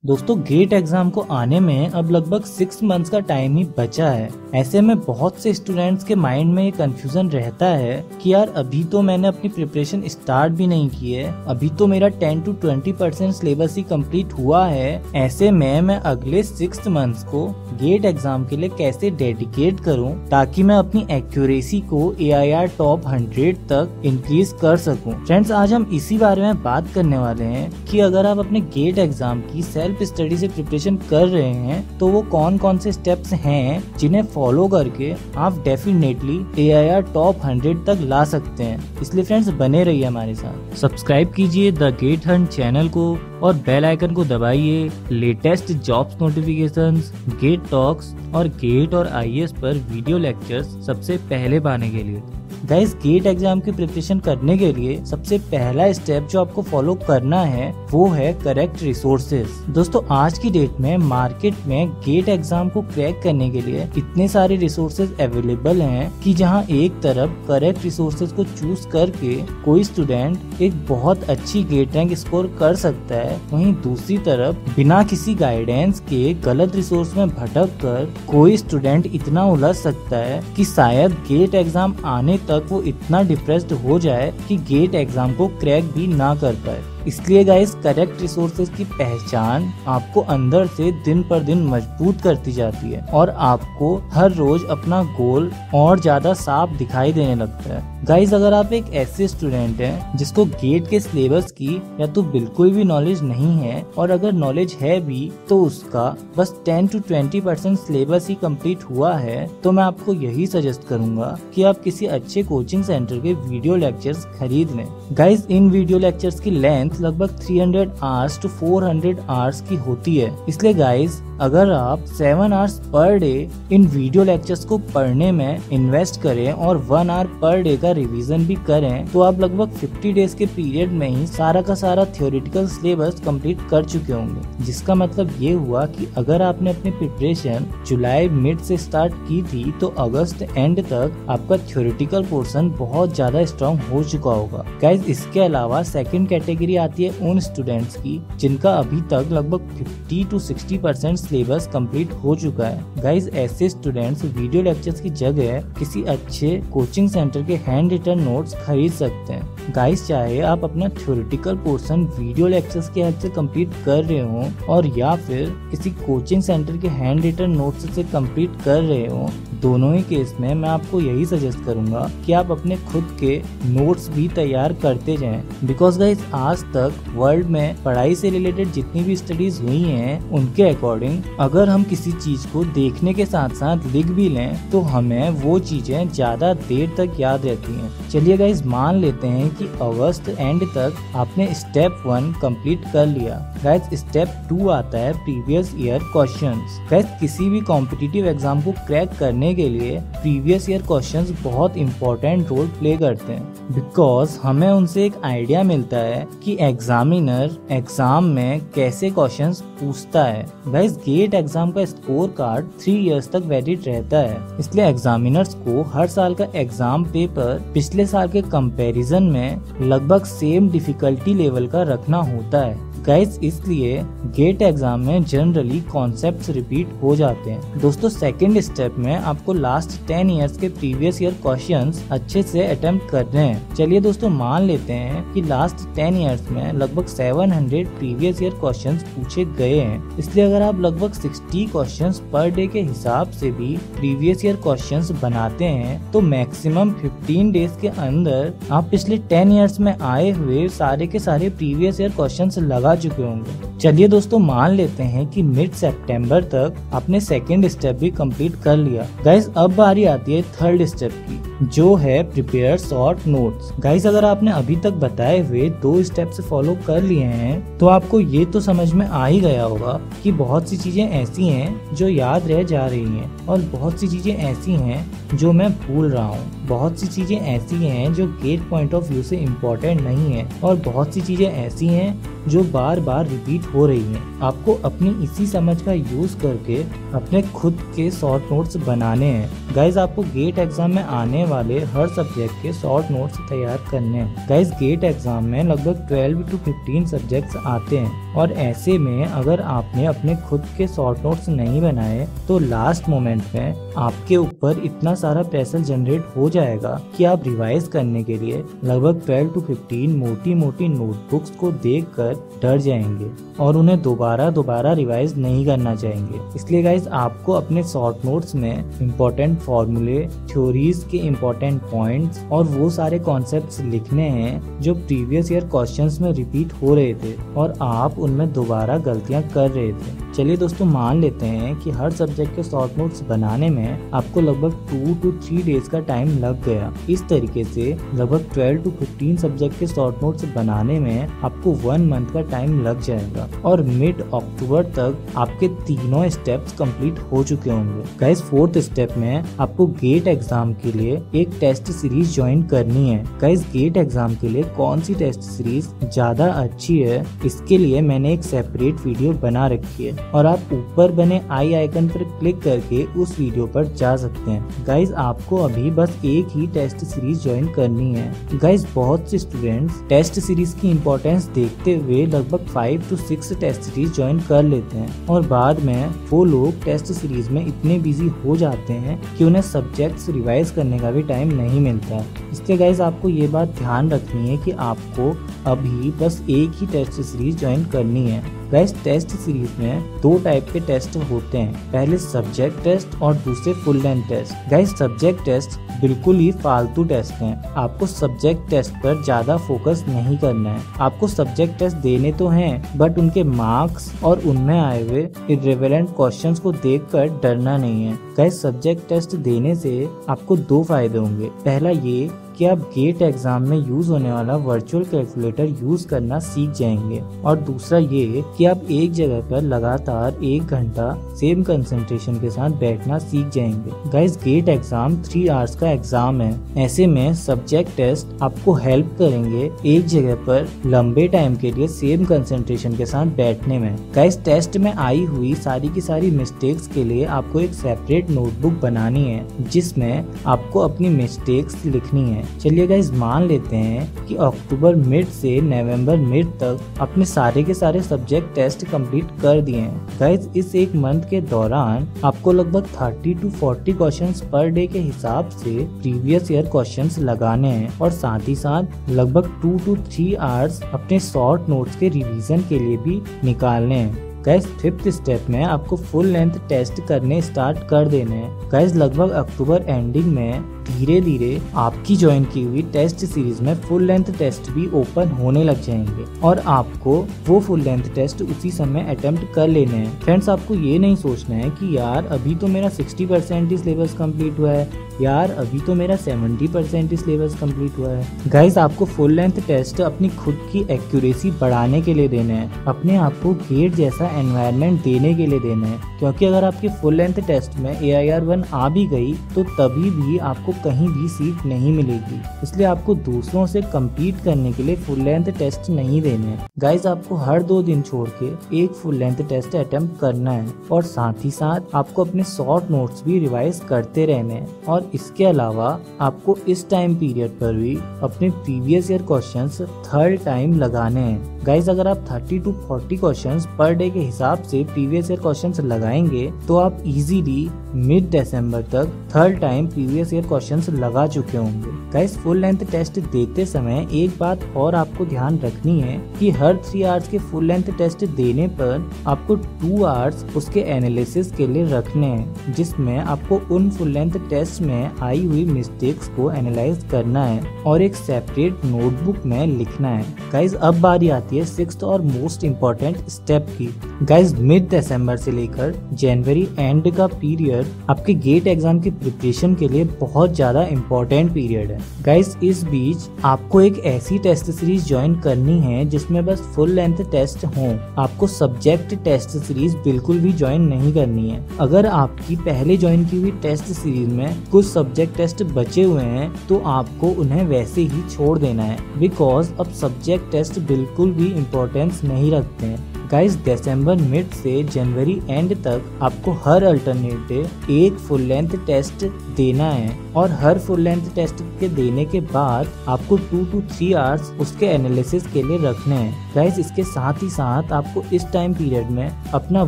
दोस्तों gate exam को आने में अब लगभग 6 मंथ्स का टाइम ही बचा है। ऐसे में बहुत से स्टूडेंट्स के माइंड में ये कंफ्यूजन रहता है कि यार अभी तो मैंने अपनी प्रिपरेशन स्टार्ट भी नहीं की है, अभी तो मेरा 10 to 20% सिलेबस ही कंप्लीट हुआ है। ऐसे में मैं अगले 6 मंथ्स को गेट एग्जाम के लिए कैसे डेडिकेट करूं ताकि मैं अपनी एक्यूरेसी को AIR टॉप 100 तक इंक्रीज कर सकूं। फ्रेंड्स, आज हम इसी बारे में बात करने वाले हैं कि अगर आप अपने गेट एग्जाम की सेल्फ स्टडी से प्रिपरेशन कर रहे हैं तो वो कौन कौन से स्टेप्स हैं जिन्हें फॉलो करके आप डेफिनेटली AIR टॉप 100 तक ला सकते हैं। इसलिए फ्रेंड्स बने रहिए हमारे साथ। सब्सक्राइब कीजिए द गेट हंट चैनल को और बेल आइकन को दबाइए latest jobs notifications, GATE talks और गेट और IAS पर वीडियो लेक्चर्स सबसे पहले पाने के लिए। गाइस, गेट एग्जाम की प्रिपरेशन करने के लिए सबसे पहला स्टेप जो आपको फॉलो करना है वो है करेक्ट रिसोर्सेज। दोस्तों आज की डेट में मार्केट में गेट एग्जाम को क्रैक करने के लिए इतने सारे रिसोर्सेज अवेलेबल हैं कि जहां एक तरफ करेक्ट रिसोर्सेज को चूज करके कोई स्टूडेंट एक बहुत अच्छी गेट रैंक स्कोर कर सकता है, वहीं दूसरी तरफ बिना किसी गाइडेंस के गलत रिसोर्स में भटक कर कोई स्टूडेंट इतना उलझ सकता है कि शायद गेट एग्जाम आने तक वो इतना डिप्रेस्ड हो जाए कि गेट एग्जाम को क्रैक भी ना कर पाए। इसलिए गाइस, करेक्ट रिसोर्सेज की पहचान आपको अंदर से दिन पर दिन मजबूत करती जाती है और आपको हर रोज अपना गोल और ज्यादा साफ दिखाई देने लगता है। गाइस, अगर आप एक ऐसे स्टूडेंट हैं जिसको गेट के सिलेबस की या तो बिल्कुल भी नॉलेज नहीं है और अगर नॉलेज है भी तो उसका बस 10 to 20% सिलेबस ही कंप्लीट हुआ है, तो मैं आपको यही सजेस्ट करूंगा कि आप किसी अच्छे कोचिंग सेंटर के वीडियो लेक्चर्स खरीद लें। गाइस, इन वीडियो लेक्चर्स की लेंथ लगभग 300 आवर्स to 400 आवर्स की होती है। इसलिए गाइस, अगर आप 7 hours per day in video lectures को पढ़ने में इन्वेस्ट करें और 1 आवर पर डे का रिवीजन भी करें तो आप लगभग 50 डेज के पीरियड में ही सारा का सारा थ्योरेटिकल सिलेबस कंप्लीट कर चुके होंगे। जिसका मतलब ये हुआ कि अगर आपने अपनी प्रिपरेशन जुलाई मिड से स्टार्ट की थी तो अगस्त एंड तक आपका थ्योरेटिकल पोर्शन बहुत ज्यादा स्ट्रॉन्ग हो चुका होगा। गाइस, इसके अलावा सेकंड कैटेगरी आती है उन स्टूडेंट्स की जिनका अभी तक लगभग 50 to 60% सिलेबस कंप्लीट हो चुका है। गाइस, ऐसे स्टूडेंट्स वीडियो लेक्चर्स की जगह किसी अच्छे कोचिंग सेंटर के हैंड रिटन नोट्स खरीद सकते हैं। गाइस, चाहे आप अपना थ्योरेटिकल पोर्शन वीडियो लेक्चर्स की हेल्प से कंप्लीट कर रहे हो और या फिर किसी कोचिंग सेंटर के हैंड रिटन नोट्स से कंप्लीट कर रहे हो, दोनों ही केस में मैं आपको यही सजेस्ट करूंगा कि आप अपने खुद के नोट्स भी तैयार करते जाएं। बिकॉज गाइस, आज तक वर्ल्ड में पढ़ाई से रिलेटेड जितनी भी स्टडीज हुई हैं उनके अकॉर्डिंग अगर हम किसी चीज को देखने के साथ साथ लिख भी लें तो हमें वो चीजें ज्यादा देर तक याद रहती हैं। चलिए गाइस, मान लेते हैं कि अगस्त एंड तक आपने स्टेप 1 कंप्लीट कर लिया। गाइस, स्टेप 2 आता है प्रीवियस ईयर क्वेश्चंस। गाइस, किसी भी कॉम्पिटिटिव एग्जाम को क्रैक करने के लिए प्रीवियस ईयर क्वेश्चंस बहुत इंपॉर्टेंट रोल प्ले करते हैं। बिकॉज हमें उनसे एक आइडिया मिलता है कि एग्जामिनर एग्जाम में कैसे क्वेश्चंस पूछता है। गाइस, गेट एग्जाम का स्कोर कार्ड 3 इयर्स तक वैलिड रहता है, इसलिए एग्जामिनर्स को हर साल का एग्जाम पेपर पिछले साल के कंपैरिजन में लगभग सेम डिफिकल्टी लेवल का रखना होता है। गाइस, इसलिए गेट एग्जाम में जनरली कॉन्सेप्ट्स रिपीट हो जाते हैं। दोस्तों, सेकंड स्टेप में आपको लास्ट 10 इयर्स के प्रीवियस ईयर क्वेश्चंस अच्छे से अटेम्प्ट करने हैं। चलिए दोस्तों, मान लेते हैं कि लास्ट 10 इयर्स में लगभग 700 प्रीवियस ईयर क्वेश्चंस पूछे गए हैं। इसलिए अगर आप लगभग 60 क्वेश्चंस पर डे के हिसाब से भी प्रीवियस ईयर क्वेश्चंस बनाते हैं तो मैक्सिमम 15 डेज के अंदर आप पिछले 10 इयर्स में आए हुए सारे के सारे प्रीवियस ईयर क्वेश्चंस लगा चुके होंगे। चलिए दोस्तों, मान लेते हैं कि मिड सितंबर तक आपने सेकंड स्टेप भी कंप्लीट कर लिया। गाइस, अब बारी आती है थर्ड स्टेप की, जो है प्रिपेयर शॉर्ट नोट्स। गाइस, अगर आपने अभी तक बताए हुए 2 स्टेप्स फॉलो कर लिए हैं तो आपको ये तो समझ में आ ही गया होगा कि बहुत सी चीजें ऐसी हैं जो याद रह जा रही हैं और बहुत सी चीजें ऐसी हैं जो मैं भूल रहा हूँ। बहुत सी चीजें ऐसी हैं जो गेट पॉइंट ऑफ व्यू से इम्पोर्टेंट नहीं है और बहुत सी चीजें ऐसी हैं जो बार बार रिपीट हो रही हैं। आपको अपनी इसी समझ का यूज करके अपने खुद के शॉर्ट नोट्स बनाने हैं। गाइज आपको गेट एग्जाम में आने वाले हर सब्जेक्ट के शॉर्ट नोट्स तैयार करने हैं। गाइज गेट एग्जाम में लगभग 12 to 15 सब्जेक्ट्स आते हैं और ऐसे में अगर आपने अपने खुद के शॉर्ट नोट्स नहीं बनाए तो लास्ट मोमेंट में आपके ऊपर इतना सारा प्रेशर जनरेट हो जाएगा कि आप रिवाइज करने के लिए लगभग 12 to 15 मोटी मोटी नोटबुक्स को देखकर डर जाएंगे और उन्हें दोबारा रिवाइज नहीं करना चाहेंगे। इसलिए गाइज आपको अपने शॉर्ट नोट्स में इम्पोर्टेंट फॉर्मूले, थ्योरीज के इम्पोर्टेंट पॉइंट्स और वो सारे कॉन्सेप्ट्स लिखने हैं जो प्रीवियस ईयर क्वेश्चंस में रिपीट हो रहे थे और आप उनमें दोबारा गलतियां कर रहे थे। चलिए दोस्तों, मान लेते हैं कि हर सब्जेक्ट के शॉर्ट नोट्स बनाने में आपको लगभग 2 to 3 डेज का टाइम लग गया। इस तरीके से लगभग 12 to 15 सब्जेक्ट के शॉर्ट नोट्स बनाने में आपको 1 मंथ का टाइम लग जाएगा और मिड अक्टूबर तक आपके तीनों स्टेप्स कंप्लीट हो चुके होंगे। गाइस 4th स्टेप में आपको गेट एग्जाम के लिए एक टेस्ट सीरीज ज्वाइन करनी है। गाइस गेट एग्जाम के लिए कौन सी टेस्ट सीरीज ज्यादा अच्छी है, इसके लिए मैंने एक सेपरेट वीडियो बना रखी है और आप ऊपर बने आई आइकन पर क्लिक करके उस वीडियो पर जा सकते हैं। गाइज आपको अभी बस एक ही टेस्ट सीरीज ज्वाइन करनी है। गाइज बहुत से स्टूडेंट्स टेस्ट सीरीज की इम्पोर्टेंस देखते हुए लगभग 5 to 6 टेस्ट सीरीज ज्वाइन कर लेते हैं और बाद में वो लोग टेस्ट सीरीज में इतने बिजी हो जाते हैं कि उन्हें सब्जेक्ट्स रिवाइज करने का भी टाइम नहीं मिलता है। इसलिए गाइज आपको ये बात ध्यान रखनी है कि आपको अभी बस एक ही टेस्ट सीरीज ज्वाइन करनी है। गाइस टेस्ट सीरीज में 2 टाइप के टेस्ट होते हैं, पहले सब्जेक्ट टेस्ट और दूसरे full length test. Guys subject test बिल्कुल ही फालतू टेस्ट हैं। आपको सब्जेक्ट टेस्ट पर ज्यादा फोकस नहीं करना है। आपको सब्जेक्ट टेस्ट देने तो हैं बट उनके मार्क्स और उनमें आए हुए इर्रेलेवेंट क्वेश्चंस को देखकर डरना नहीं है। गाइस सब्जेक्ट टेस्ट देने से आपको 2 फायदे होंगे। पहला ये कि आप गेट एग्जाम में यूज होने वाला वर्चुअल कैलकुलेटर यूज करना सीख जाएंगे और दूसरा ये कि आप एक जगह पर लगातार 1 घंटा सेम कंसंट्रेशन के साथ बैठना सीख जाएंगे। गाइस गेट एग्जाम 3 आवर्स का एग्जाम है। ऐसे में सब्जेक्ट टेस्ट आपको हेल्प करेंगे एक जगह पर लंबे टाइम के लिए सेम कंसंट्रेशन के साथ बैठने में। गाइस टेस्ट में आई हुई सारी की सारी मिस्टेक्स के लिए आपको एक सेपरेट नोटबुक बनानी है जिसमें आपको अपनी मिस्टेक्स लिखनी है। चलिए गाइस मान लेते हैं कि अक्टूबर मिड से नवंबर मिड तक अपने सारे के सारे सब्जेक्ट टेस्ट कंप्लीट कर दिए हैं। गाइस इस 1 मंथ के दौरान आपको लगभग 30 to 40 क्वेश्चंस पर डे के हिसाब से प्रीवियस ईयर क्वेश्चंस लगाने हैं और साथ ही साथ लगभग 2 to 3 आवर्स अपने शॉर्ट नोट्स के रिवीजन के लिए भी निकालने हैं। गाइस 5th स्टेप में आपको फुल लेंथ टेस्ट करने स्टार्ट कर देने हैं। गाइस लगभग अक्टूबर एंडिंग में धीरे धीरे आपकी ज्वाइन की हुई टेस्ट सीरीज में फुल लेंथ टेस्ट भी ओपन होने लग जाएंगे और आपको वो फुल लेंथ टेस्ट उसी समय अटेम्प्ट कर लेने हैं। फ्रेंड्स आपको ये नहीं सोचना है कि यार अभी तो मेरा 60% ही सिलेबस कंप्लीट हुआ है, यार अभी तो मेरा 70% ही सिलेबस कंप्लीट हुआ है। गाइस आपको फुल लेंथ टेस्ट अपनी खुद की एक्यूरेसी बढ़ाने के लिए देने हैं, अपने आप को गेट जैसा एनवायरनमेंट देने के लिए देने हैं, क्योंकि अगर आपके फुल लेंथ टेस्ट में AIR1 आ भी गई तो तभी भी आपको कहीं भी सीट नहीं मिलेगी। इसलिए आपको दूसरों से कम्पीट करने के लिए फुल लेंथ टेस्ट नहीं देने हैं। गाइस आपको हर 2 दिन छोड़ के एक फुल लेंथ टेस्ट अटेम्प्ट करना है और साथ ही साथ आपको अपने शॉर्ट नोट्स भी रिवाइज करते रहने हैं और इसके अलावा आपको इस टाइम पीरियड पर भी अपने previous year questions 3rd time लगाने हैं। गाइज अगर आप 30 to 40 क्वेश्चंस पर डे के हिसाब से प्रीवियस ईयर क्वेश्चंस लगाएंगे तो आप इजीली मिड दिसंबर तक 3rd time previous year questions लगा चुके होंगे। गाइज फुल लेंथ टेस्ट देते समय एक बात और आपको ध्यान रखनी है कि हर 3 आवर्स के फुल लेंथ टेस्ट देने पर आपको 2 आवर्स उसके एनालिसिस के लिए रखने हैं, जिसमें आपको उन फुल लेंथ टेस्ट में आई हुई मिस्टेक्स को एनालाइज करना है और एक सेपरेट नोटबुक में लिखना है। गाइज अब बारी आती है 6th और मोस्ट इम्पोर्टेंट स्टेप की। गाइस मिड दिसंबर से लेकर जनवरी एंड का पीरियड आपके गेट एग्जाम की प्रिपरेशन के लिए बहुत ज्यादा इम्पोर्टेंट पीरियड है। गाइस इस बीच आपको एक ऐसी टेस्ट सीरीज ज्वाइन करनी है जिसमें बस फुल लेंथ टेस्ट हो। आपको सब्जेक्ट टेस्ट सीरीज बिल्कुल भी ज्वाइन नहीं करनी है। अगर आपकी पहले ज्वाइन की हुई टेस्ट सीरीज में कुछ सब्जेक्ट टेस्ट बचे हुए हैं तो आपको उन्हें वैसे ही छोड़ देना है, बिकॉज अब सब्जेक्ट टेस्ट बिल्कुल भी इम्पोर्टेंस नहीं रखते हैं। गाइस दिसंबर मिड से जनवरी एंड तक आपको हर अल्टरनेट डे एक फुल लेंथ टेस्ट देना है और हर फुल लेंथ टेस्ट के देने के बाद आपको 2 to 3 आवर्स उसके एनालिसिस के लिए रखने हैं। गाइस इसके साथ ही साथ आपको इस टाइम पीरियड में अपना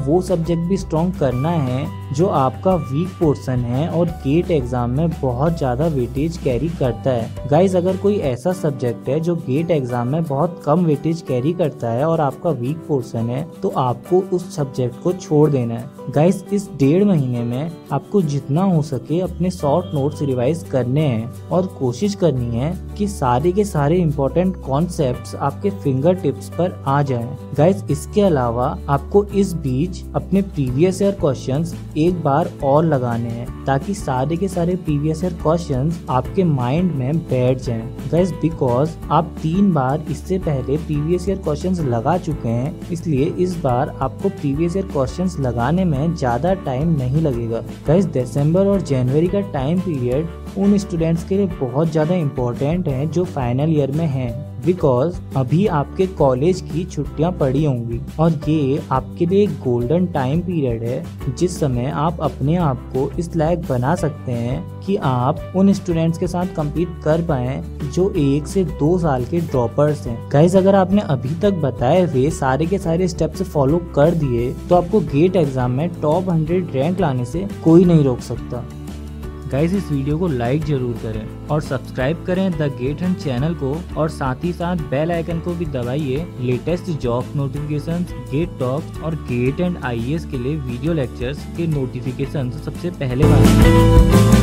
वो सब्जेक्ट भी स्ट्रॉन्ग करना है जो आपका वीक पोर्शन है और गेट एग्जाम में बहुत ज्यादा वेटेज कैरी करता है। गाइस अगर कोई ऐसा सब्जेक्ट है जो गेट एग्जाम में बहुत कम वेटेज कैरी करता है और आपका वीक पोर्शन है तो आपको उस सब्जेक्ट को छोड़ देना है। गाइस इस 1.5 महीने में आपको जितना हो सके अपने शॉर्ट नोट्स रिवाइज करने हैं और कोशिश करनी है कि सारे के सारे इम्पोर्टेंट कॉन्सेप्ट्स आपके फिंगर टिप्स पर आ जाएं। गाइस इसके अलावा आपको इस बीच अपने प्रीवियस ईयर क्वेश्चंस एक बार और लगाने हैं ताकि सारे के सारे प्रीवियस ईयर क्वेश्चंस आपके माइंड में बैठ जाएं। गाइस बिकॉज आप 3 बार इससे पहले प्रीवियस ईयर क्वेश्चंस लगा चुके हैं, इसलिए इस बार आपको प्रीवियस ईयर क्वेश्चंस लगाने में ज्यादा टाइम नहीं लगेगा। गाइस दिसंबर और जनवरी का टाइम पीरियड उन स्टूडेंट्स के लिए बहुत ज्यादा इम्पोर्टेंट है जो फाइनल ईयर में हैं, बिकॉज अभी आपके कॉलेज की छुट्टियां पड़ी होंगी और ये आपके लिए एक गोल्डन टाइम पीरियड है जिस समय आप अपने आप को इस लायक बना सकते हैं कि आप उन स्टूडेंट्स के साथ compete कर पाएं जो 1 से 2 साल के ड्रॉपर्स हैं। गाइस अगर आपने अभी तक बताए हुए सारे के सारे स्टेप्स फॉलो कर दिए तो आपको गेट एग्जाम में टॉप 100 रैंक लाने से कोई नहीं रोक सकता। गाइस इस वीडियो को लाइक जरूर करें और सब्सक्राइब करें द गेट हंट चैनल को और साथ ही साथ बेल आइकन को भी दबाइए latest job notifications, GATE talks और गेट एंड आईएएस के लिए वीडियो लेक्चर्स के नोटिफिकेशंस सबसे पहले पाएं।